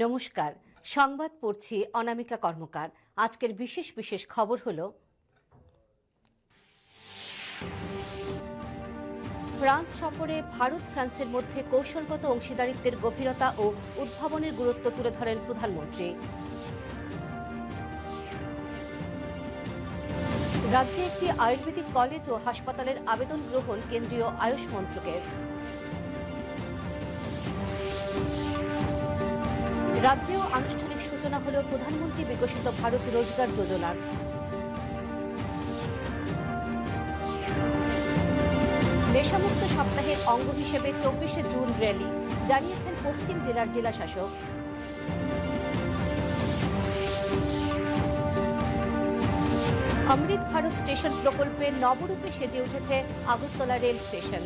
নমস্কার, সংবাদ পড়ছি অনামিকা কর্মকার। আজকের বিশেষ খবর হলো ফ্রান্স সফরে ভারত ফ্রান্সের মধ্যে কৌশলগত অংশীদারিত্বের গভীরতা ও উদ্ভাবনের গুরুত্ব তুলে ধরেন প্রধানমন্ত্রী। রাজ্যে একটি আয়ুর্বেদিক কলেজ ও হাসপাতালের আবেদন গ্রহণ কেন্দ্রীয় আয়ুষ মন্ত্রকের। রাজ্যেও আনুষ্ঠানিক সূচনা হল প্রধানমন্ত্রী বিকশিত ভারত রোজগার যোজনার। নেশামুক্ত সপ্তাহের অঙ্গ হিসেবে 24শে জুন র্যালি, জানিয়েছেন পশ্চিম জেলার জেলাশাসক। অমৃত ভারত স্টেশন প্রকল্পে নবরূপে সেজে উঠেছে আগরতলা রেল স্টেশন।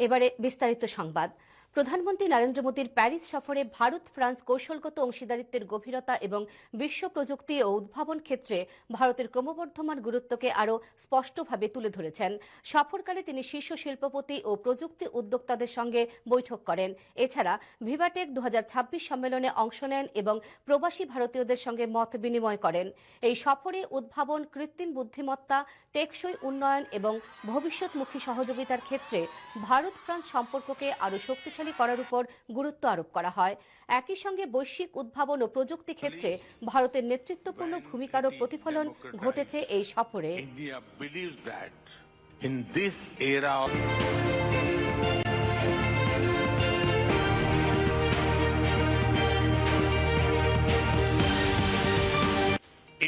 এবারে বিস্তারিত সংবাদ। প্রধানমন্ত্রী নরেন্দ্র মোদীর প্যারিস সফরে ভারত ফ্রান্স কৌশলগত অংশীদারিত্বের গভীরতা এবং বিশ্ব প্রযুক্তি ও উদ্ভাবন ক্ষেত্রে ভারতের ক্রমবর্ধমান গুরুত্বকে আরও স্পষ্টভাবে তুলে ধরেছেন। সফরকালে তিনি শীর্ষ শিল্পপতি ও প্রযুক্তি উদ্যোক্তাদের সঙ্গে বৈঠক করেন। এছাড়া ভিভাটেক 2026 সম্মেলনে অংশ নেন এবং প্রবাসী ভারতীয়দের সঙ্গে মত বিনিময় করেন। এই সফরে উদ্ভাবন, কৃত্রিম বুদ্ধিমত্তা, টেকসই উন্নয়ন এবং ভবিষ্যৎমুখী সহযোগিতার ক্ষেত্রে ভারত ফ্রান্স সম্পর্ককে আরও শক্তিশালী করার উপর গুরুত্ব আরোপ করা হয়। একই সঙ্গে বৈশ্বিক উদ্ভাবন ও প্রযুক্তি ক্ষেত্রে ভারতের নেতৃত্বপূর্ণ ভূমিকারও প্রতিফলন ঘটেছে এই সফরে।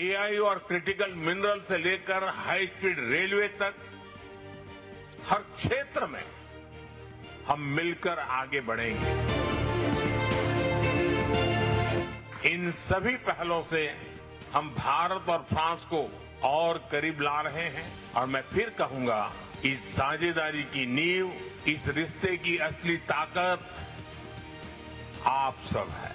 एआई और क्रिटिकल मिनरल से लेकर हाई स्पीड रेलवे तक हर क्षेत्र में हम मिलकर आगे बढ़ेंगे। इन सभी पहलों से हम भारत और फ्रांस को और करीब ला रहे हैं और मैं फिर कहूंगा, इस साझेदारी की नींव, इस रिश्ते की असली ताकत आप सब है।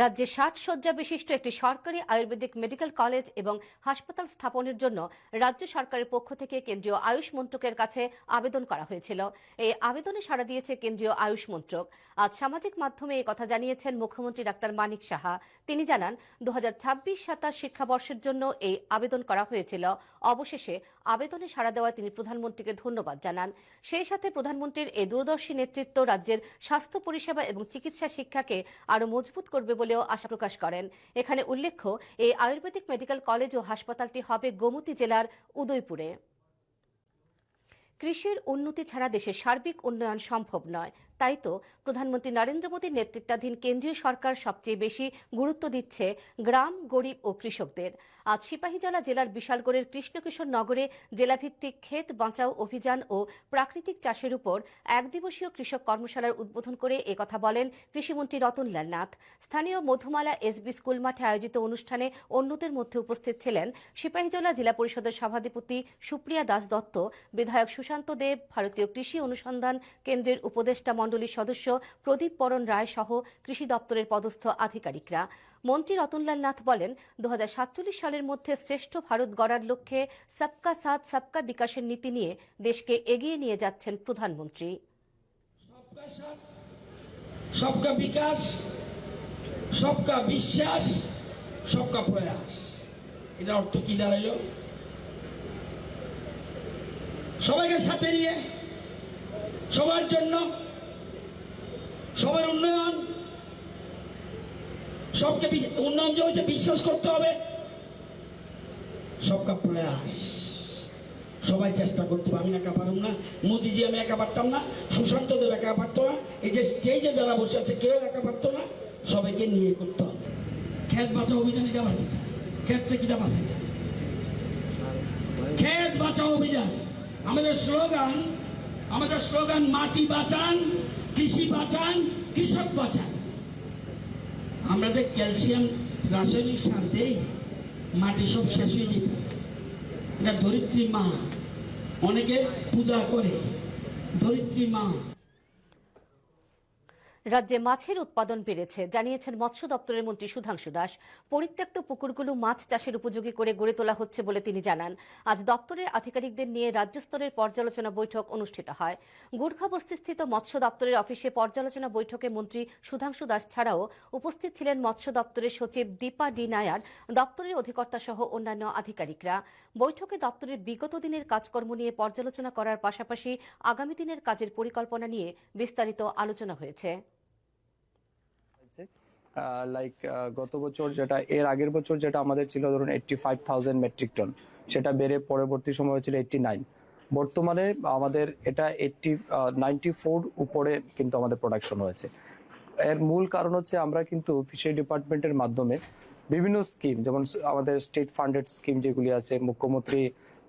রাজ্যে 60 শয্যা বিশিষ্ট একটি সরকারি আয়ুর্বেদিক মেডিকেল কলেজ এবং হাসপাতাল স্থাপনের জন্য রাজ্য সরকারের পক্ষ থেকে কেন্দ্রীয় আয়ুষ মন্ত্রকের কাছে আবেদন করা হয়েছিল। এই আবেদনে সাড়া দিয়েছে কেন্দ্রীয় আয়ুষ মন্ত্রক। আজ সামাজিক মাধ্যমে এই কথা জানিয়েছেন মুখ্যমন্ত্রী ডাক্তার মানিক সাহা। তিনি জানান, 2026-27 শিক্ষাবর্ষের জন্য এই আবেদন করা হয়েছিল। অবশেষে আবেদনে সাড়া দেওয়ায় তিনি প্রধানমন্ত্রীকে ধন্যবাদ জানান। সেই সাথে প্রধানমন্ত্রীর এই দূরদর্শী নেতৃত্ব রাজ্যের স্বাস্থ্য পরিষেবা এবং চিকিৎসা শিক্ষাকে আরও মজবুত করবে বলেও আশা প্রকাশ করেন। এখানে উল্লেখ্য, এই আয়ুর্বেদিক মেডিকেল কলেজ ও হাসপাতালটি হবে গোমতী জেলার উদয়পুরে। কৃষির উন্নতি ছাড়া দেশের সার্বিক উন্নয়ন সম্ভব নয়। তাই তো প্রধানমন্ত্রী নরেন্দ্র মোদীর নেতৃত্বাধীন কেন্দ্রীয় সরকার সবচেয়ে বেশি গুরুত্ব দিচ্ছে গ্রাম, গরিব ও কৃষকদের। আজ সিপাহীজলা জেলার বিশালগড়ের কৃষ্ণকিশোর নগরে জেলাভিত্তিক ক্ষেত বাঁচাও অভিযান ও প্রাকৃতিক চাষের উপর একদিবসীয় কৃষক কর্মশালার উদ্বোধন করে একথা বলেন কৃষিমন্ত্রী রতনলাল নাথ। স্থানীয় মধুমালা এসবি স্কুল মাঠে আয়োজিত অনুষ্ঠানে অন্যদের মধ্যে উপস্থিত ছিলেন সিপাহীজলা জেলা পরিষদের সভাধিপতি সুপ্রিয়া দাস দত্ত, বিধায়ক সুশান্ত দেব, ভারতীয় কৃষি অনুসন্ধান কেন্দ্রের উপদেষ্টা মণ্ডলীর সদস্য প্রদীপ বরণ রায় সহ কৃষি দপ্তরের পদস্থ আধিকারিকরা। মন্ত্রী রতনলাল নাথ বলেন, 2047 সালের মধ্যে শ্রেষ্ঠ ভারত গড়ার লক্ষ্যে সবকা সাথ সবকা বিকাশের নীতি নিয়ে দেশকে এগিয়ে নিয়ে যাচ্ছেন প্রধানমন্ত্রী। সবকা সাথ সবকা বিকাশ, সবকা বিশ্বাস, সবকা প্রয়াস। এটা অর্থ কি দাঁড়াইল? সবাইকে সাথে নিয়ে, সবার জন্য, সবার উন্নয়ন। সবকে উন্নয়ন যে হয়েছে বিশ্বাস করতে হবে। সবকা প্রয়াস, সবাই চেষ্টা করতে হবে। আমি একা পারুম না, মোদিজি আমি একা পারতাম না, সুশান্ত দেব একা পারতো না, এই যে যারা বসে আছে কেউ একা পারতো না। সবাইকে নিয়ে করতে হবে। ক্ষেত বাঁচাও অভিযান এটা আবার দিতে হবে। ক্ষেতটা কিটা বাঁচাইতে হবে, ক্ষেত বাঁচাও অভিযান আমাদের স্লোগান মাটি বাঁচান, কৃষি বাঁচান, কৃষক বাঁচান। আমরা যে ক্যালসিয়াম রাসায়নিক সার দেই, মাটি সব শেষ হয়ে যেতেছে। এটা ধরিত্রী মা, অনেকে পূজা করে, ধরিত্রী মা। রাজ্যে মাছের উৎপাদন বেড়েছে জানিয়েছেন মৎস্য দপ্তরের মন্ত্রী সুধাংশু দাস। পরিত্যক্ত পুকুরগুলো মাছ চাষের উপযোগী করে গড়ে তোলা হচ্ছে বলে তিনি জানান। আজ দপ্তরের আধিকারিকদের নিয়ে রাজ্য স্তরের পর্যালোচনা বৈঠক অনুষ্ঠিত হয়। গুর্খাবস্তিস্থিত মৎস্য দপ্তরের অফিসে পর্যালোচনা বৈঠকে মন্ত্রী সুধাংশু দাস ছাড়াও উপস্থিত ছিলেন মৎস্য দপ্তরের সচিব দীপা ডি নায়ার, দপ্তরের অধিকর্তা সহ অন্যান্য আধিকারিকরা। বৈঠকে দপ্তরের বিগত দিনের কাজকর্ম নিয়ে পর্যালোচনা করার পাশাপাশি আগামী দিনের কাজের পরিকল্পনা নিয়ে বিস্তারিত আলোচনা হয়েছে। গত বছর যেটা এর আগের বছর যেটা আমাদের ছিল ধরুন 85,000 মেট্রিক টন, সেটা বেড়ে পরবর্তী সময় হয়েছিল 89। বর্তমানে আমাদের এটা 94 উপরে কিন্তু আমাদের প্রোডাকশন হয়েছে। এর মূল কারণ হচ্ছে আমরা কিন্তু ফিশারি ডিপার্টমেন্টের মাধ্যমে বিভিন্ন স্কিম, যেমন আমাদের স্টেট ফান্ডেড স্কিম যেগুলি আছে, মুখ্যমন্ত্রী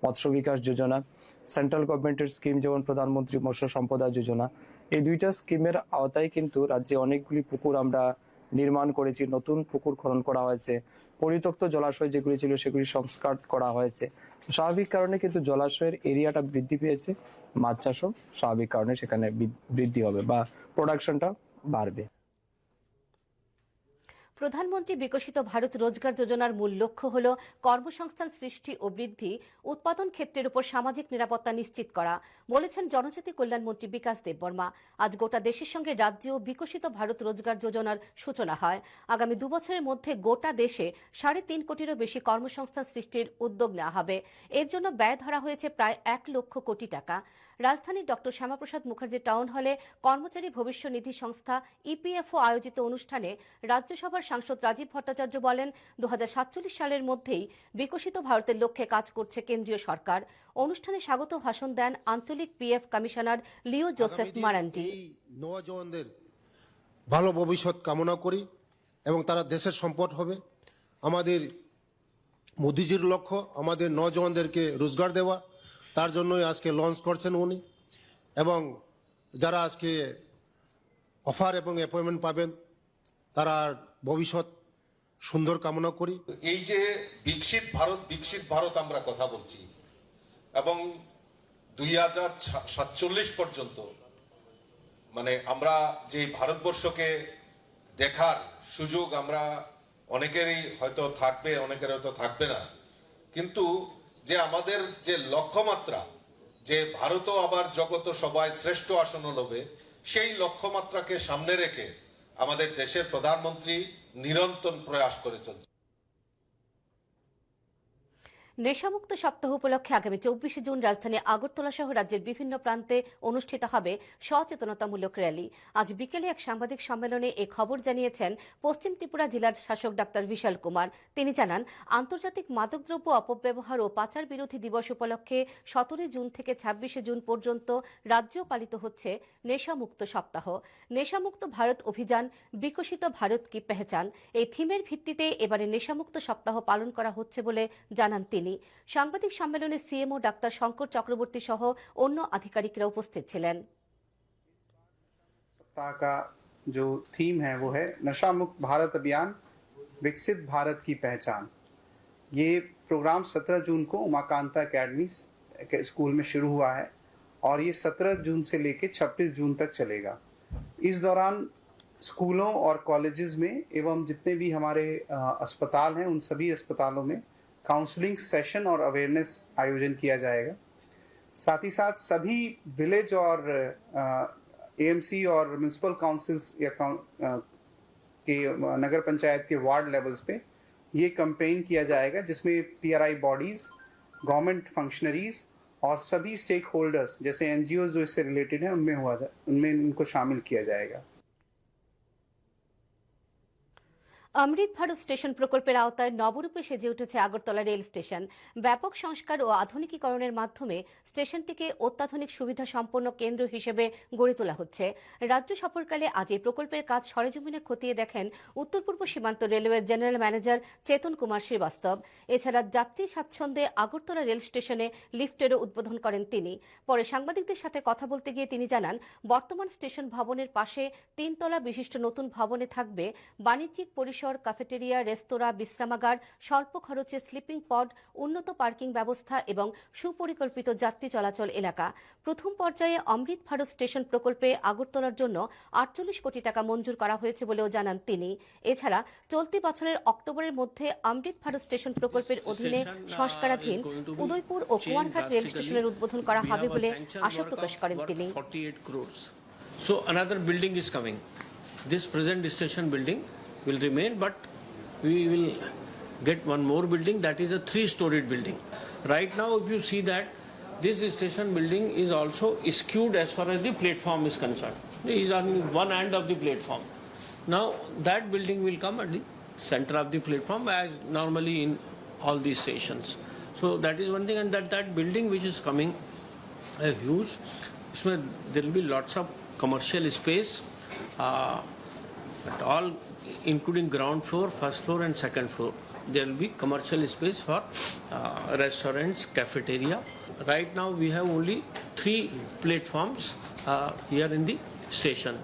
মৎস্য বিকাশ যোজনা, সেন্ট্রাল গভর্নমেন্টের স্কিম যেমন প্রধানমন্ত্রী মৎস্য সম্পদা যোজনা, এই দুইটা স্কিমের আওতায় কিন্তু রাজ্যে অনেকগুলি পুকুর আমরা নির্মাণ করেছি, নতুন পুকুর খনন করা হয়েছে, পরিত্যক্ত জলাশয় যেগুলি ছিল সেগুলি সংস্কার করা হয়েছে। স্বাভাবিক কারণে কিন্তু জলাশয়ের এরিয়াটা বৃদ্ধি পেয়েছে, মাছ চাষও স্বাভাবিক কারণে সেখানে বৃদ্ধি হবে বা প্রোডাকশনটা বাড়বে। প্রধানমন্ত্রী বিকশিত ভারত রোজগার যোজনার মূল লক্ষ্য হল কর্মসংস্থান সৃষ্টি ও বৃদ্ধি, উৎপাদন ক্ষেত্রের উপর সামাজিক নিরাপত্তা নিশ্চিত করা, বলেছেন জনজাতি কল্যাণ মন্ত্রী বিকাশ দেববর্মা। আজ গোটা দেশের সঙ্গে রাজ্যেও বিকশিত ভারত রোজগার যোজনার সূচনা হয়। আগামী 2 বছরের মধ্যে গোটা দেশে 3.5 কোটিরও বেশি কর্মসংস্থান সৃষ্টির উদ্যোগ নেওয়া হবে। এর জন্য ব্যয় ধরা হয়েছে প্রায় 1 লক্ষ কোটি টাকা। রাজধানীর ডক্টর শ্যামাপ্রসাদ মুখার্জি টাউন হলে কর্মচারী ভবিষ্য নিধি সংস্থা ইপিএফও আয়োজিত অনুষ্ঠানে রাজ্যসভার সাংসদ রাজীব ভট্টাচার্য বলেন, 2047 সালের মধ্যেই বিকশিত ভারতের লক্ষ্যে কাজ করছে কেন্দ্রীয় সরকার। অনুষ্ঠানে স্বাগত ভাষণ দেন আঞ্চলিক পিএফ কমিশনার লিও জোসেফ মারান্ডি। নওজওয়ানদের ভালো ভবিষ্যৎ কামনা করি এবং তারা দেশের সম্পদ হবে। আমাদের মোদিজির লক্ষ্য আমাদের নওজওয়ানদেরকে রোজগার দেওয়া, তার জন্যই আজকে লঞ্চ করছেন উনি। এবং যারা আজকে অফার এবং অ্যাপয়েন্টমেন্ট পাবেন তারা ভবিষ্যৎ সুন্দর কামনা করি। এই যে বিকশিত ভারত আমরা কথা বলছি এবং 2047 পর্যন্ত মানে আমরা যে ভারতবর্ষকে দেখার সুযোগ আমরা অনেকেরই হয়তো থাকবে, অনেকের হয়তো থাকবে না, কিন্তু যে আমাদের যে লক্ষ্যমাত্রা যে ভারতও আবার জগত সবাই শ্রেষ্ঠ আসন লবে, সেই লক্ষ্যমাত্রাকে সামনে রেখে আমাদের দেশের প্রধানমন্ত্রী নিরন্তর প্রয়াস করে চলছে। নেশামুক্ত সপ্তাহ উপলক্ষে আগামী 24 জুন রাজধানী আগরতলা সহ রাজ্যের বিভিন্ন প্রান্তে অনুষ্ঠিত হবে সচেতনতামূলক র্যালি। আজ বিকেলে এক সাংবাদিক সম্মেলনে এ খবর জানিয়েছেন পশ্চিম ত্রিপুরা জেলার শাসক ডাক্তার বিশাল কুমার। তিনি জানান, আন্তর্জাতিক মাদকদ্রব্য অপব্যবহার ও পাচার বিরোধী দিবস উপলক্ষে 17 জুন থেকে 26 জুন পর্যন্ত রাজ্যেও পালিত হচ্ছে নেশামুক্ত সপ্তাহ। নেশামুক্ত ভারত অভিযান, বিকশিত ভারত কি পেহচান, এই থিমের ভিত্তিতে এবারে নেশামুক্ত সপ্তাহ পালন করা হচ্ছে বলে জানান তিনি। সাংবাদিক সম্মেলনে সিএমও ডাক্তার শঙ্কর চক্রবর্তী সহ অন্য আধিকারিকরা উপস্থিত ছিলেন। सप्ताह का जो थीम है वो है नशा मुक्त भारत अभियान, विकसित भारत की पहचान। ये प्रोग्राम 17 जून को उमाकांता एकेडमी स्कूल में शुरू हुआ है और ये 17 जून से लेकर 26 जून तक चलेगा। इस दौरान स्कूलों और कॉलेजेस में एवं जितने भी हमारे अस्पताल हैं उन सभी अस्पतालों में काउंसलिंग सेशन और अवेयरनेस आयोजन किया जाएगा। साथ ही साथ सभी विलेज और एएमसी और म्युनिसिपल काउंसिल्स या के नगर पंचायत के वार्ड लेवल्स पे ये कैंपेन किया जाएगा, जिसमें पीआरआई बॉडीज, गवर्नमेंट फंक्शनरीज और सभी स्टेक होल्डर्स जैसे एनजीओ जो इससे रिलेटेड हैं उनमें इनको शामिल किया जाएगा। অমৃত ভারত স্টেশন প্রকল্পের আওতায় নবরূপে সেজে উঠেছে আগরতলা রেল স্টেশন। ব্যাপক সংস্কার ও আধুনিকীকরণের মাধ্যমে স্টেশনটিকে অত্যাধুনিক সুবিধা সম্পন্ন কেন্দ্র হিসেবে গড়ে তোলা হচ্ছে। রাজ্য সফরকালে আজ এই প্রকল্পের কাজ সরেজমিনে খতিয়ে দেখেন উত্তর পূর্ব সীমান্ত রেলওয়ের জেনারেল ম্যানেজার চেতন কুমার শ্রীবাস্তব। এছাড়া যাত্রী স্বাচ্ছন্দ্যে আগরতলা রেল স্টেশনে লিফটেরও উদ্বোধন করেন তিনি। পরে সাংবাদিকদের সাথে কথা বলতে গিয়ে তিনি জানান, বর্তমান স্টেশন ভবনের পাশে 3 তলা বিশিষ্ট নতুন ভবনে থাকবে বাণিজ্যিক পরিষেবা পরিসর, ক্যাফেটেরিয়া, রেস্তোরাঁ, বিশ্রামাগার, স্বল্প খরচে স্লিপিং পড, উন্নত পার্কিং ব্যবস্থা এবং সুপরিকল্পিত যাত্রী চলাচল এলাকা। প্রথম পর্যায়ে অমৃত ভারত স্টেশন প্রকল্পে আগরতলার জন্য 48 কোটি টাকা মঞ্জুর করা হয়েছে বলেও জানান তিনি। এছাড়া চলতি বছরের অক্টোবরের মধ্যে অমৃত ভারত স্টেশন প্রকল্পের অধীনে সংস্কারাধীন উদয়পুর ও কুয়ারঘাট রেল স্টেশনের উদ্বোধন করা হবে বলে আশা প্রকাশ করেন তিনি। So another building is coming. This present station building will remain, but we will get one more building that is a 3-storied building. Right now, if you see that this station building is also skewed as far as the platform is concerned. It is on one end of the platform. Now that building will come at the center of the platform as normally in all these stations. So that is one thing, and that building which is coming a huge, there will be lots of commercial space, at all including ground floor, first floor and second floor. There will be commercial space for restaurants, cafeteria. Right now we have only 3 platforms here in the station.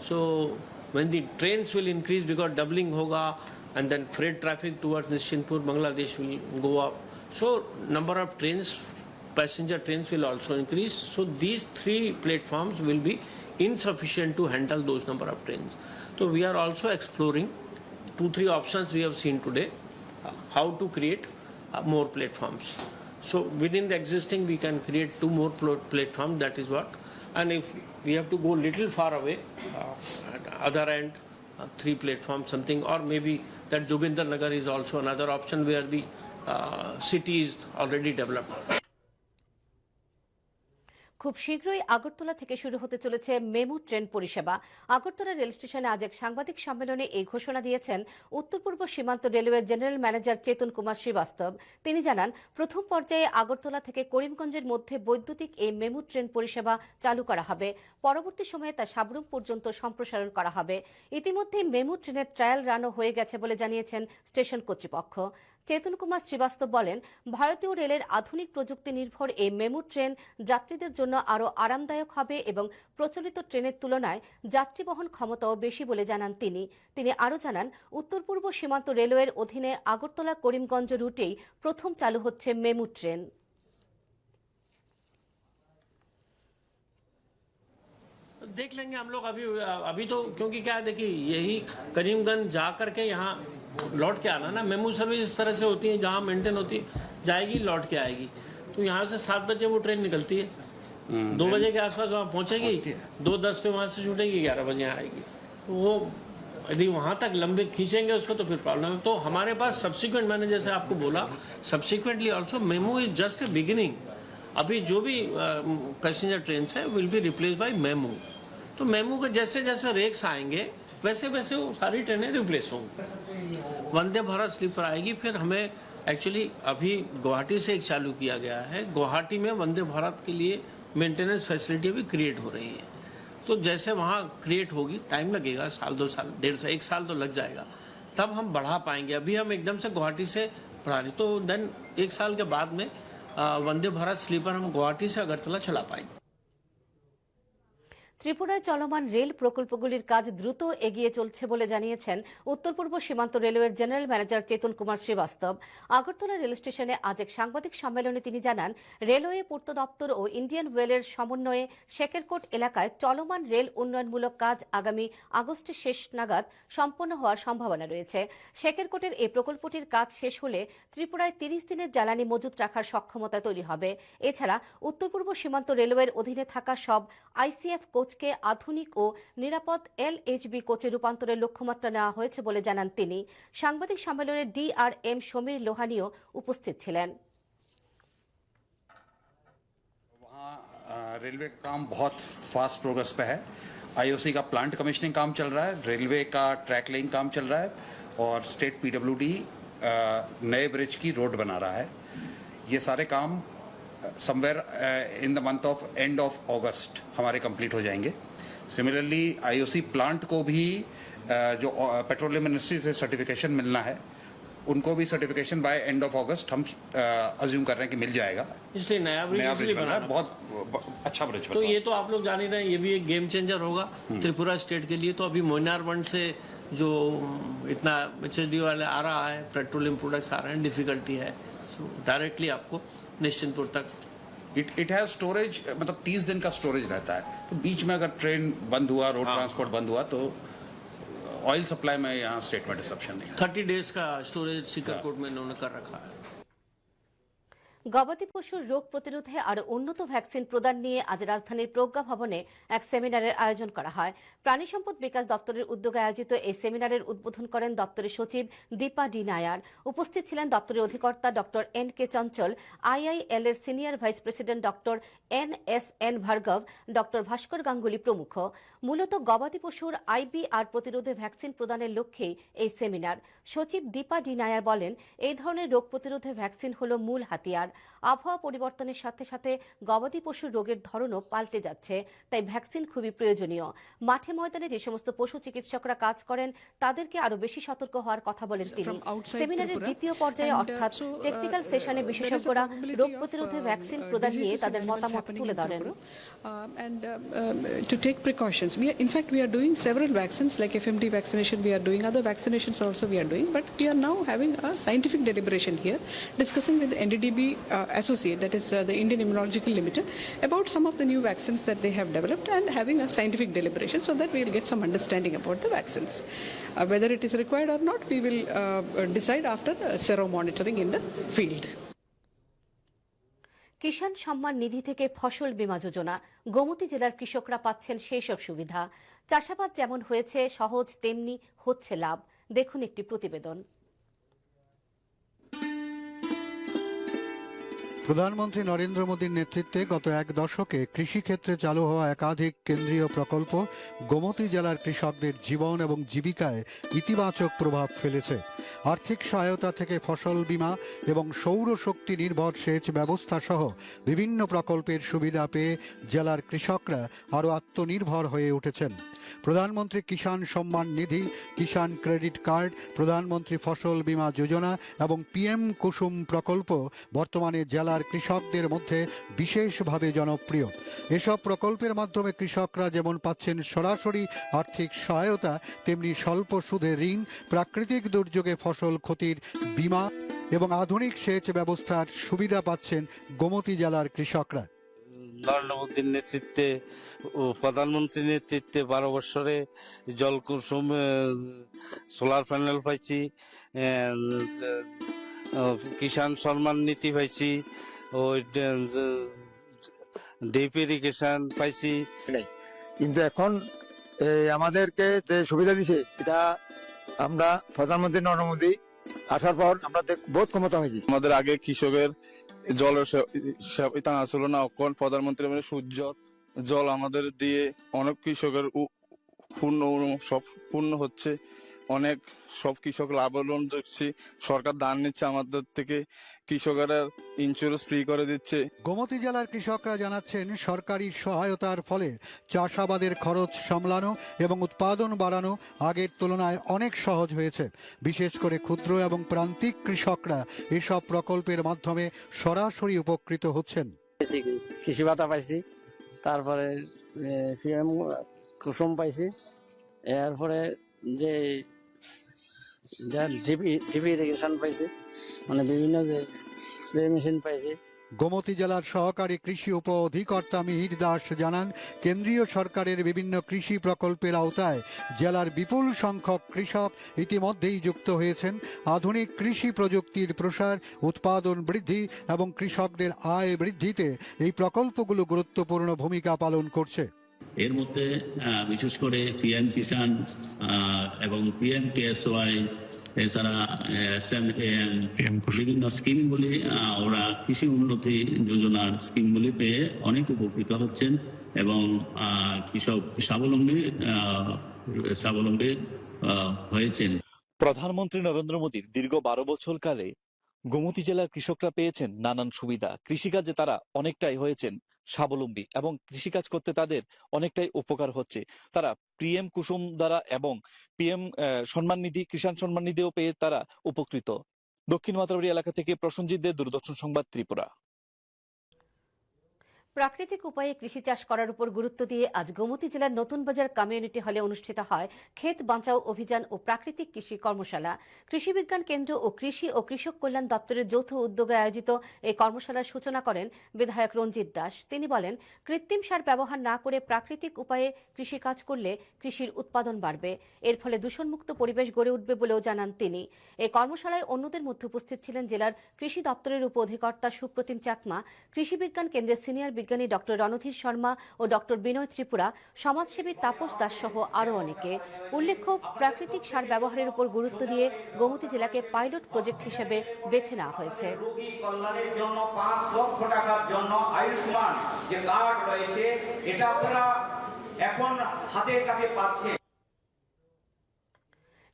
So when the trains will increase because doubling hoga, and then freight traffic towards Nishinpur, Bangladesh will go up. So number of trains, passenger trains will also increase. So these 3 platforms will be insufficient to handle those number of trains. So we are also exploring 2-3 options we have seen today, how to create more platforms. So within the existing we can create 2 more platforms, that is what. And if we have to go little far away, at other end, 3 platforms something, or maybe that Joginder Nagar is also another option where the city is already developed. খুব শীঘ্রই আগরতলা থেকে শুরু হতে চলেছে MEMU train পরিষেবা। Agartala rail স্টেশনে আজ এক সাংবাদিক সম্মেলনে এই ঘোষণা দিয়েছেন উত্তর পূর্ব সীমান্ত রেলওয়ের জেনারেল ম্যানেজার চেতন কুমার শ্রীবাস্তব। তিনি জানান, প্রথম পর্যায়ে আগরতলা থেকে করিমগঞ্জের মধ্যে বৈদ্যুতিক এই মেমু ট্রেন পরিষেবা চালু করা হবে। পরবর্তী সময়ে তা সাবরুম পর্যন্ত সম্প্রসারণ করা হবে। ইতিমধ্যে মেমু ট্রেনের ট্রায়াল রানও হয়ে গেছে বলে জানিয়েছেন স্টেশন কর্তৃপক্ষ। চেতন কুমার শ্রীবাস্তব বলেন, ভারতীয় রেলের আধুনিক প্রযুক্তি নির্ভর এই মেমু ট্রেন যাত্রীদের জন্য আরও আরামদায়ক হবে এবং প্রচলিত ট্রেনের তুলনায় যাত্রী বহন ক্ষমতাও বেশি বলে জানান তিনি। তিনি আরও জানান, উত্তর পূর্ব সীমান্ত রেলওয়ের অধীনে আগরতলা করিমগঞ্জ রুটেই প্রথম চালু হচ্ছে মেমু ট্রেন। देख लेंगे हम लोग अभी तो, क्योंकि क्या है, देखिए यही करीमगंज जा करके यहाँ लौट के आना ना, मेमू सर्विस इस तरह से होती है जहाँ मेंटेन होती है, जाएगी लौट के आएगी। तो यहाँ से 7 बजे वो ट्रेन निकलती है, 2 बजे के आसपास वहाँ पहुँचेगी, 2:10 पे वहाँ से छूटेगी, 11 बजे यहाँ आएगी। तो वो यदि वहाँ तक लंबे खींचेंगे उसको तो फिर प्रॉब्लम है। तो हमारे पास सब्सिक्वेंट, मैंने जैसे आपको बोला, subsequently also MEMU is just a beginning. अभी जो भी पैसेंजर ट्रेन है will be replace by MEMU. तो मेमू के जैसे जैसे रेक्स आएंगे वैसे वैसे वो सारी ट्रेनें रिप्लेस होंगी। वंदे भारत स्लीपर आएगी। फिर हमें एक्चुअली अभी गुवाहाटी से एक चालू किया गया है, गुवाहाटी में वंदे भारत के लिए मेंटेनेंस फैसिलिटी भी क्रिएट हो रही है। तो जैसे वहाँ क्रिएट होगी, टाइम लगेगा, 1-2 साल, 1.5 साल तो लग जाएगा, तब हम बढ़ा पाएंगे। अभी हम एकदम से गुवाहाटी से बढ़ा रहे, तो देन 1 साल के बाद में वंदे भारत स्लीपर हम गुवाहाटी से अगरतला चला पाएंगे। ত্রিপুরায় চলমান রেল প্রকল্পগুলির কাজ দ্রুত এগিয়ে চলছে বলে জানিয়েছেন উত্তর পূর্ব সীমান্ত রেলওয়ের জেনারেল ম্যানেজার চেতন কুমার শ্রীবাস্তব। আগরতলা রেল স্টেশনে আজ এক সাংবাদিক সম্মেলনে তিনি জানান, রেলওয়ে পূর্ত দপ্তর ও ইন্ডিয়ান ওয়েলের সমন্বয়ে শেকেরকোট এলাকায় চলমান রেল উন্নয়নমূলক কাজ আগামী আগস্টের শেষ নাগাদ সম্পন্ন হওয়ার সম্ভাবনা রয়েছে। শেকেরকোটের এই প্রকল্পটির কাজ শেষ হলে ত্রিপুরায় 30 দিনের জ্বালানি মজুত রাখার সক্ষমতা তৈরি হবে। এছাড়া উত্তর পূর্ব সীমান্ত রেলওয়ের অধীনে থাকা সব আইসিএফ কোচকে আধুনিক ও নিরাপদ এলএইচবি কোচে রূপান্তরের লক্ষ্যমাত্রা নেওয়া হয়েছে বলে জানান তিনি। সাংবাদিক সম্মেলনে ডিআরএম সমীর লোহানিও উপস্থিত ছিলেন। वहाँ रेलवे का काम बहुत फास्ट प्रोग्रेस पे है। आईओसी का प्लांट कमिश्निंग काम चल रहा है, रेलवे का ट्रैक लेइंग काम चल रहा है और स्टेट पीडब्ल्यूडी नए ब्रिज की रोड बना रहा है। ये सारे काम somewhere in the month of and of अगस्त हमारे कंप्लीट हो जाएंगे। सिमिलरली आईओसी प्लांट को भी जो पेट्रोलियम मिनिस्ट्री से सर्टिफिकेशन मिलना है, उनको भी certification by end of August हम अज्यूम कर रहे हैं कि मिल जाएगा। इसलिए नया ब्रिज बन रहा है, बहुत अच्छा ब्रिज बन तो रहा है। ये तो आप लोग जान ही रहे हैं, ये भी एक गेम चेंजर होगा त्रिपुरा स्टेट के लिए। तो अभी मोइनार बंड से जो इतना HSD वाले आ रहा है, पेट्रोलियम प्रोडक्ट्स आ रहे हैं, डिफिकल्टी है। सो डायरेक्टली आपको निश्चिंतपुर तक इट हैज स्टोरेज, मतलब 30 दिन का स्टोरेज रहता है। तो बीच में अगर ट्रेन बंद हुआ, रोड ट्रांसपोर्ट बंद हुआ, तो ऑयल सप्लाई में यहाँ स्टेट में डिसरप्शन नहीं है। 30 डेज का स्टोरेज सिकरकोट में इन्होंने कर रखा है। গবাদি পশুর রোগ প্রতিরোধে আরো উন্নত ভ্যাকসিন প্রদান নিয়ে আজ রাজধানীর প্রজ্ঞা ভবনে এক সেমিনারের আয়োজন করা হয়। প্রাণী সম্পদ বিকাশ দপ্তরের উদ্যোগে আয়োজিত এই সেমিনারের উদ্বোধন করেন দপ্তরের সচিব দীপা ডি নায়ার। উপস্থিত ছিলেন দপ্তরের অধিকর্তা ডক্টর NK চঞ্চল, IIL এর senior vice president doctor NSN ভার্গব, ডক্টর ভাস্কর গাঙ্গুলি প্রমুখ। মূলত গবাদি পশুর IBR প্রতিরোধে ভ্যাকসিন প্রদানের লক্ষ্যেই এই সেমিনার। সচিব দীপা ডি নায়ার বলেন, এই ধরনের রোগ প্রতিরোধে ভ্যাকসিন হল মূল হাতিয়ার। আবহাওয়া পরিবর্তনের সাথে সাথে গবাদি পশুর রোগের ধরনও পাল্টে যাচ্ছে, তাই ভ্যাকসিন খুবই প্রয়োজনীয়। মাঠে ময়দানে যে সমস্ত পশু চিকিৎসকরা কাজ করেন তাদেরকে আরো বেশি সতর্ক হওয়ার কথা বলেন তিনি। সেমিনারের দ্বিতীয় পর্যায়ে অর্থাৎ টেকনিক্যাল সেশনে বিশেষজ্ঞরা রোগ প্রতিরোধে ভ্যাকসিন প্রদান নিয়ে তাদের মতামত তুলে ধরেন। To take precautions, we are doing several vaccines like FMD vaccination. We are doing other vaccinations also. We are doing, but we are now having a scientific deliberation here, discussing with the NDDB associate, that is the Indian Immunological Limited, about some of the new vaccines that they have developed, and having a scientific deliberation so that we will get some understanding about the vaccines. Whether it is required or not, we will decide after sero monitoring in the field. Kisan Samman Nidhi থেকে ফসল বীমা যোজনা, গোমতী জেলার কৃষকরা পাচ্ছেন সেই সব সুবিধা। চাষাবাদ যেমন হয়েছে সহজ, তেমনি হচ্ছে লাভ। দেখুন একটি প্রতিবেদন। প্রধানমন্ত্রী নরেন্দ্র মোদীর নেতৃত্বে গত এক দশকে কৃষিক্ষেত্রে চালু হওয়া একাধিক কেন্দ্রীয় প্রকল্প গোমতী জেলার কৃষকদের জীবন এবং জীবিকায় ইতিবাচক প্রভাব ফেলেছে। আর্থিক সহায়তা থেকে ফসল বীমা এবং সৌরশক্তি নির্ভর সেচ ব্যবস্থা সহ বিভিন্ন প্রকল্পের সুবিধা পেয়ে জেলার কৃষকরা আরও আত্মনির্ভর হয়ে উঠেছেন। প্রধানমন্ত্রী কিষাণ সম্মান নিধি, কিষাণ ক্রেডিট কার্ড, প্রধানমন্ত্রী ফসল বীমা যোজনা এবং PM কুসুম প্রকল্প বর্তমানে জেলার কৃষকদের মধ্যে বিশেষভাবে জনপ্রিয়। এসব প্রকল্পের মাধ্যমে কৃষকরা যেমন পাচ্ছেন সরাসরি আর্থিক সহায়তা, তেমনি স্বল্প সুদে ঋণ, প্রাকৃতিক দুর্যোগে ফসল ক্ষতির বীমা এবং আধুনিক সেচ ব্যবস্থার সুবিধা পাচ্ছেন গোমতী জেলার কৃষকরা। নরেন্দ্র মোদীর নেতৃত্বে ও প্রধানমন্ত্রীর নেতৃত্বে 12 বছরে জল কুসুম, সোলার প্যানেল পাইছি, কিষাণ সম্মান নীতি পাইছি, ওই ডিপ ইরিগেশন পাইছি। কিন্তু এখন আমাদেরকে যে সুবিধা দিছে এটা আমরা প্রধানমন্ত্রী নরেন্দ্র মোদী আসার পর আমরা বহুত ক্ষমতা হয়েছি। আমাদের আগে কৃষকের জলের টানা ছিল না, এখন প্রধানমন্ত্রী সূর্য জল আমাদের দিয়ে অনেক কৃষকের পূর্ণ হচ্ছে, অনেক সব কৃষক লাভবান হচ্ছে। সরকার দান নিচ্ছে আমাদের থেকে, কৃষকেরা ইন্স্যুরেন্স ফ্রি করে দিচ্ছে। গোমতী জেলার কৃষকরা জানাচ্ছেন সরকারি সহায়তার ফলে চাষাবাদের খরচ সামলানো এবং উৎপাদন বাড়ানো আগের তুলনায় অনেক সহজ হয়েছে। বিশেষ করে ক্ষুদ্র এবং প্রান্তিক কৃষকরা এসব প্রকল্পের মাধ্যমে সরাসরি উপকৃত হচ্ছেন। কৃষি ভাতা পাইছি, তারপরে PM কুসুম পাইছি, এরপরে যে ডিপ ইরিগেশন পাইছি, মানে বিভিন্ন যে স্প্রে মেশিন পাইছি। গোমতী জেলার সহকারী কৃষি উপ অধিকর্তা মিহির দাস জানান, কেন্দ্রীয় সরকারের বিভিন্ন কৃষি প্রকল্পের আওতায় জেলার বিপুল সংখ্যক কৃষক ইতিমধ্যেই যুক্ত হয়েছেন। আধুনিক কৃষি প্রযুক্তির প্রসার, উৎপাদন বৃদ্ধি এবং কৃষকদের আয় বৃদ্ধিতে এই প্রকল্পগুলো গুরুত্বপূর্ণ ভূমিকা পালন করছে। এর মধ্যে বিশেষ করে PM কিষাণ এবং PM KSY, এছাড়া বিভিন্ন স্কিমগুলি, ওরা কৃষি উন্নতি যোজনার স্কিমগুলি পেয়ে অনেক উপকৃত হচ্ছেন এবং কৃষক স্বাবলম্বী হয়েছেন। প্রধানমন্ত্রী নরেন্দ্র মোদীর দীর্ঘ 12 বছর কালে গোমতী জেলার কৃষকরা পেয়েছেন নানান সুবিধা। কৃষিকাজে তারা অনেকটাই হয়েছেন স্বাবলম্বী এবং কৃষিকাজ করতে তাদের অনেকটাই উপকার হচ্ছে। তারা PM কুসুম দ্বারা এবং PM সম্মান নিধি, কিষাণ সম্মান নিধিও পেয়ে তারা উপকৃত। দক্ষিণ মাতারবাড়ি এলাকা থেকে প্রসঞ্জিৎ দে, দূরদর্শন সংবাদ, ত্রিপুরা। প্রাকৃতিক উপায়ে কৃষি চাষ করার উপর গুরুত্ব দিয়ে আজ গোমতী জেলার নতুন বাজার কমিউনিটি হলে অনুষ্ঠিত হয় ক্ষেত বাঁচাও অভিযান ও প্রাকৃতিক কৃষি কর্মশালা। কৃষি বিজ্ঞান কেন্দ্র ও কৃষি ও কৃষক কল্যাণ দপ্তরের যৌথ উদ্যোগে আয়োজিত এই কর্মশালার সূচনা করেন বিধায়ক রঞ্জিত দাস। তিনি বলেন, কৃত্রিম সার ব্যবহার না করে প্রাকৃতিক উপায়ে কৃষিকাজ করলে কৃষির উৎপাদন বাড়বে, এর ফলে দূষণমুক্ত পরিবেশ গড়ে উঠবে বলেও জানান তিনি। এই কর্মশালায় অন্যদের মধ্যে উপস্থিত ছিলেন জেলার কৃষি দপ্তরের উপ অধিকর্তা সুপ্রতিম চাকমা, কৃষি বিজ্ঞান কেন্দ্রের সিনিয়র বিজ্ঞানী ডক্টর রণধীর শর্মা ও ডক্টর বিনয় ত্রিপুরা, সমাজসেবী তাপস দাস সহ আরও অনেকে। উল্লেখ্য, প্রাকৃতিক সার ব্যবহারের উপর গুরুত্ব দিয়ে গোমতী জেলাকে পাইলট প্রজেক্ট হিসেবে বেছে নেওয়া হয়েছে। রোগী কল্যাণের জন্য 5 লক্ষ টাকার জন্য আয়ুষ্মান যে কার্ড রয়েছে, এটা আপনারা এখন হাতের কাছে পাচ্ছেন।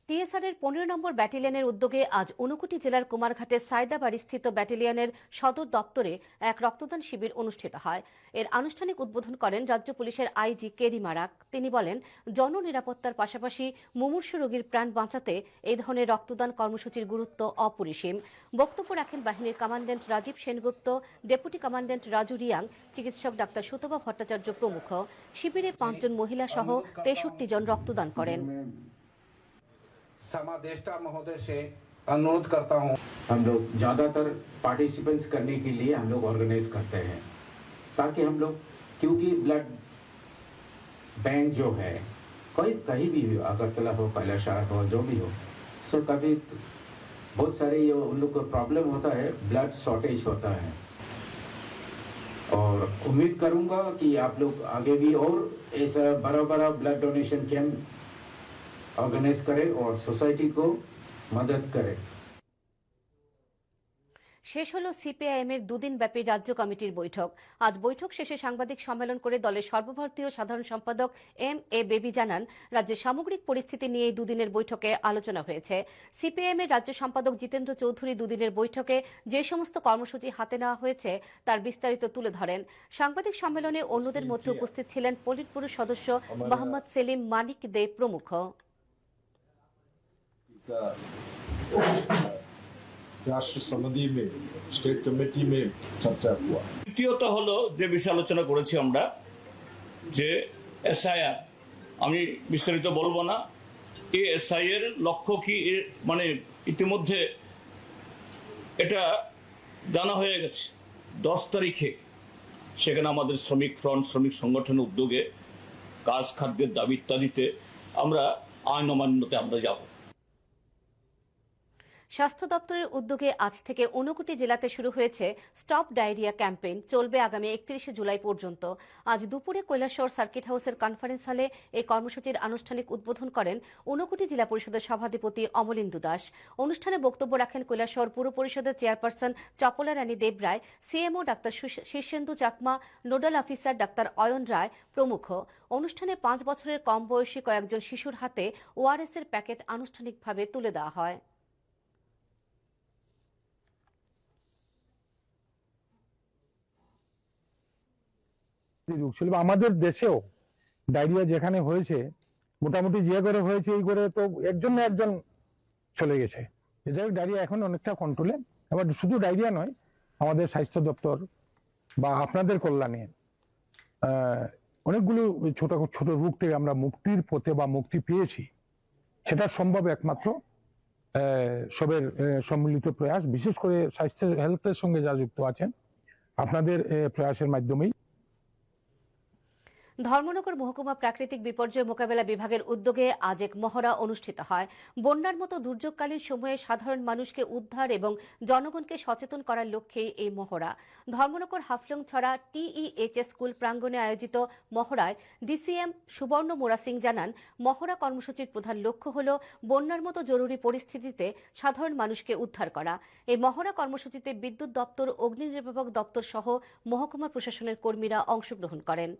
টিএসআর এর 15 নম্বর ব্যাটালিয়নের উদ্যোগে আজ ঊনকোটি জেলার কুমারঘাটের সায়দাবাড়ি স্থিত ব্যাটালিয়নের সদর দপ্তরে এক রক্তদান শিবির অনুষ্ঠিত হয়। এর আনুষ্ঠানিক উদ্বোধন করেন রাজ্য পুলিশের আইজি কেরি মারাক। তিনি বলেন, জননিরাপত্তার পাশাপাশি মুমূর্ষু রোগীর প্রাণ বাঁচাতে এই ধরনের রক্তদান কর্মসূচির গুরুত্ব অপরিসীম। বক্তব্য রাখেন বাহিনীর commandant Rajib Sengupta, deputy commandant Raju Reang, চিকিৎসক ডাক্তার সুতপা ভট্টাচার্য প্রমুখ। শিবিরে 5 জন মহিলা সহ 63 জন রক্তদান করেন। समादेष्टा महोदय से अनुरोध करता हूं, हम लोग ज्यादातर पार्टिसिपेंट्स करने के लिए हम लोग ऑर्गेनाइज करते हैं, ताकि हम लोग, क्योंकि ब्लड बैंक जो है कोई कहीं भी हो, अगरतला हो, कैलाशहर हो, जो भी हो, सो कभी बहुत सारे ये उन लोग को प्रॉब्लम होता है, ब्लड शॉर्टेज होता है। और उम्मीद करूंगा कि आप लोग आगे भी और ऐसा बड़ा बड़ा ब्लड डोनेशन कैंप ऑर्गेनाइज करे और सोसाइटी को मदद करे। শেষ হল সিপিআইএম এর দুদিন ব্যাপী রাজ্য কমিটির বৈঠক। আজ বৈঠক শেষে সাংবাদিক সম্মেলন করে দলের সর্বভারতীয় সাধারণ সম্পাদক এম.এ. বেবি জানান, রাজ্যের সামগ্রিক পরিস্থিতি নিয়ে এই দুদিনের বৈঠকে আলোচনা হয়েছে। সিপিআইএম এর রাজ্য সম্পাদক জিতেন্দ্র চৌধুরী দুদিনের বৈঠকে যে সমস্ত কর্মসূচি হাতে নেওয়া হয়েছে তার বিস্তারিত তুলে ধরেন। সাংবাদিক সম্মেলনে অন্যদের মধ্যে উপস্থিত ছিলেন পলিট ব্যুরো সদস্য মোহাম্মদ সেলিম, মানিক দে প্রমুখ। राष्ट्र समिति में, स्टेट कमेटी में चर्चा हुआ। দ্বিতীয়ত হলো যে বিষয় আলোচনা করেছি আমরা, যে এসআইআর, আমি বিস্তারিত বলবো না, এই এসআইআর লক্ষ্য কি, মানে ইতিমধ্যে এটা জানা হয়ে গেছে। 10 তারিখে সেখানে আমাদের শ্রমিক ফ্রন্ট, শ্রমিক সংগঠনের উদ্যোগে কাজ, খাদ্যের দাবি ইত্যাদিতে আমরা আইন অমান্যতে আমরা যাব। স্বাস্থ্য দপ্তরের উদ্যোগে আজ থেকে ঊনকোটি জেলাতে শুরু হয়েছে স্টপ ডায়রিয়া ক্যাম্পেইন, চলবে আগামী 31 জুলাই পর্যন্ত। আজ দুপুরে কৈলাসহর সার্কিট হাউসের কনফারেন্স হলে এই কর্মসূচির আনুষ্ঠানিক উদ্বোধন করেন ঊনকোটি জেলা পরিষদের সভাধিপতি অমলেন্দু দাস। অনুষ্ঠানে বক্তব্য রাখেন কৈলাসহর পুর পরিষদের chairperson Chapala Rani Debroy, CMO doctor Shirshendu Chakma, nodal officer doctor Ayan Roy প্রমুখ। অনুষ্ঠানে 5 বছরের কম বয়সী কয়েকজন শিশুর হাতে ওআরএস এর প্যাকেট আনুষ্ঠানিকভাবে তুলে দেওয়া হয়। রোগ ছিল আমাদের দেশেও, ডায়রিয়া যেখানে হয়েছে মোটামুটি যে করে হয়েছে এই করে তো একজন না একজন চলে গেছে। ডায়রিয়া এখন অনেকটা কন্ট্রোলে। আবার শুধু ডায়রিয়া নয়, আমাদের স্বাস্থ্য দপ্তর বা আপনাদের কল্যাণে অনেকগুলো ছোট ছোট রোগ থেকে আমরা মুক্তির পথে বা মুক্তি পেয়েছি। সেটা সম্ভব একমাত্র সবের সম্মিলিত প্রয়াস, বিশেষ করে স্বাস্থ্য হেলথের সঙ্গে যারা যুক্ত আছেন আপনাদের প্রয়াসের মাধ্যমেই। ধর্মনগর মহকুমা প্রাকৃতিক বিপর্যয় মোকাবেলা বিভাগের উদ্যোগে আজ এক মহড়া অনুষ্ঠিত হয়। বন্যার মতো দুর্যোগকালীন সময়ে সাধারণ মানুষকে উদ্ধার এবং জনগণকে সচেতন করার লক্ষ্যে এই মহড়া। ধর্মনগর হাফলংছড়া টিইএইচএস স্কুল প্রাঙ্গণে আয়োজিত মহড়ায় ডিসিএম সুবর্ণ মোরা সিং জানান, মহড়া কর্মসূচির প্রধান লক্ষ্য হল বন্যার মতো জরুরি পরিস্থিতিতে সাধারণ মানুষকে উদ্ধার করা। এই মহড়া কর্মসূচিতে বিদ্যুৎ দপ্তর, অগ্নি নির্বাপক দপ্তর সহ মহকুমা প্রশাসনের কর্মীরা অংশগ্রহণ করেন।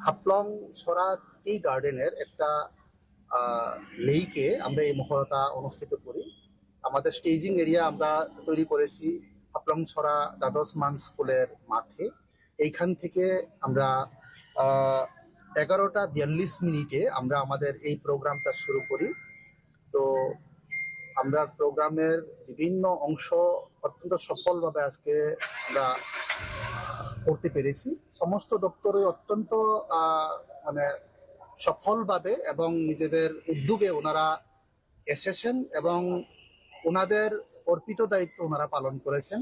হাফলং ছড়া টি গার্ডেনের একটা লেইকে আমরা এই মহড়াটা অনুষ্ঠিত করি। আমাদের স্টেজিং এরিয়া আমরা তৈরি করেছি হাফলং ছড়া দ্বাদশ মান স্কুলের মাঠে। এইখান থেকে আমরা 11:42 আমরা আমাদের এই প্রোগ্রামটা শুরু করি। তো আমরা প্রোগ্রামের বিভিন্ন অংশ অত্যন্ত সফলভাবে আজকে আমরা করতে পেরেছি। সমস্ত দপ্তরে অত্যন্ত মানে সফলভাবে এবং নিজেদের উদ্যোগে ওনারা এসেছেন এবং ওনাদের অর্পিত দায়িত্ব ওনারা পালন করেছেন।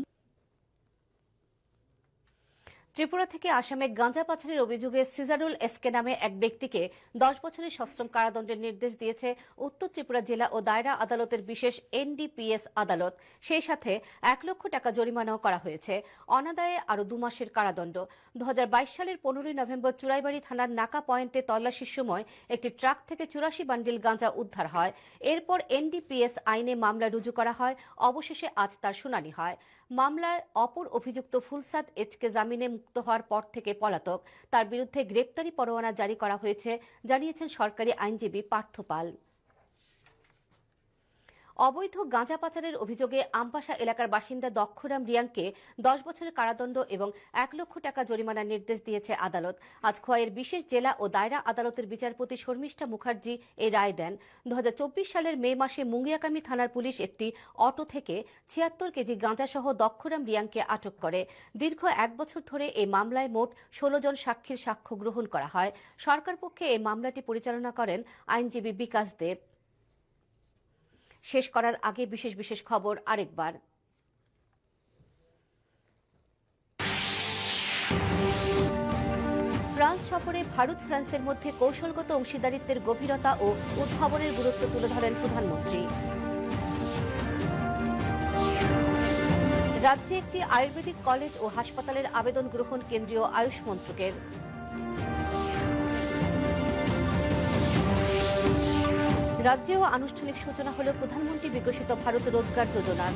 ত্রিপুরা থেকে আসামে গাঁজা পাচারের অভিযোগে সিজারুল এসকে নামে এক ব্যক্তিকে 10 বছরের সশ্রম কারাদণ্ডের নির্দেশ দিয়েছে উত্তর ত্রিপুরা জেলা ও দায়রা আদালতের বিশেষ এনডিপিএস আদালত। সেই সাথে 1 লক্ষ টাকা জরিমানাও করা হয়েছে। অনাদায়ে আরও 2 মাসের কারাদণ্ড। 2022 সালের 15 নভেম্বর চুরাইবাড়ি থানার নাকা পয়েন্টে তল্লাশির সময় একটি ট্রাক থেকে 84 বান্ডিল গাঁজা উদ্ধার হয়। এরপর এনডিপিএস আইনে মামলা রুজু করা হয়। অবশেষে আজ তার শুনানি হয়। মামলার অপর অভিযুক্ত ফুলসাদ এইচকে জামিনে মুক্ত হওয়ার পর থেকে পলাতক। তার বিরুদ্ধে গ্রেপ্তারি পরোয়ানা জারি করা হয়েছে, জানিয়েছেন সরকারি আইনজীবী পার্থ পাল। অবৈধ গাঁজা পাচারের অভিযোগে আমপাশা এলাকার বাসিন্দা দক্ষরাম রিয়াংকে 10 বছরের কারাদণ্ড এবং 1 লক্ষ টাকা জরিমানার নির্দেশ দিয়েছে আদালত। আজ খোয়াইয়ের বিশেষ জেলা ও দায়রা আদালতের বিচারপতি শর্মিষ্ঠা মুখার্জি এই রায় দেন। 2024 সালের মে মাসে মুঙ্গিয়াকামি থানার পুলিশ একটি অটো থেকে 76 কেজি গাঁজাসহ দক্ষরাম রিয়াংকে আটক করে। দীর্ঘ 1 বছর ধরে এই মামলায় মোট 16 জন সাক্ষীর সাক্ষ্য গ্রহণ করা হয়। সরকার পক্ষে এই মামলাটি পরিচালনা করেন আইনজীবী বিকাশ দেব। শেষ করার আগে বিশেষ বিশেষ খবর আরেকবার। ফ্রান্স সফরে ভারত ফ্রান্সের মধ্যে কৌশলগত অংশীদারিত্বের গভীরতা ও উদ্ভাবনের গুরুত্ব তুলে ধরেন প্রধানমন্ত্রী। রাজ্যে একটি আয়ুর্বেদিক কলেজ ও হাসপাতালের আবেদন গ্রহণ কেন্দ্রীয় আয়ুষ মন্ত্রকের। রাজ্যেও আনুষ্ঠানিক সূচনা হল প্রধানমন্ত্রী বিকশিত ভারত রোজগার যোজনার।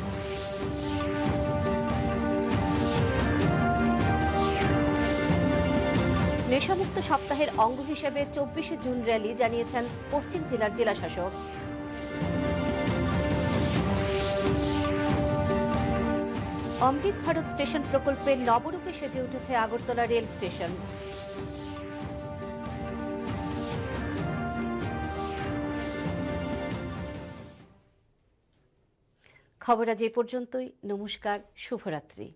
নেশামুক্ত সপ্তাহের অঙ্গ হিসেবে 24 জুন র্যালি, জানিয়েছেন পশ্চিম জেলার জেলাশাসক। অমৃত ভারত স্টেশন প্রকল্পের নবরূপে সেজে উঠেছে আগরতলা রেল স্টেশন। খবর আজ এই পর্যন্তই। নমস্কার, শুভরাত্রি।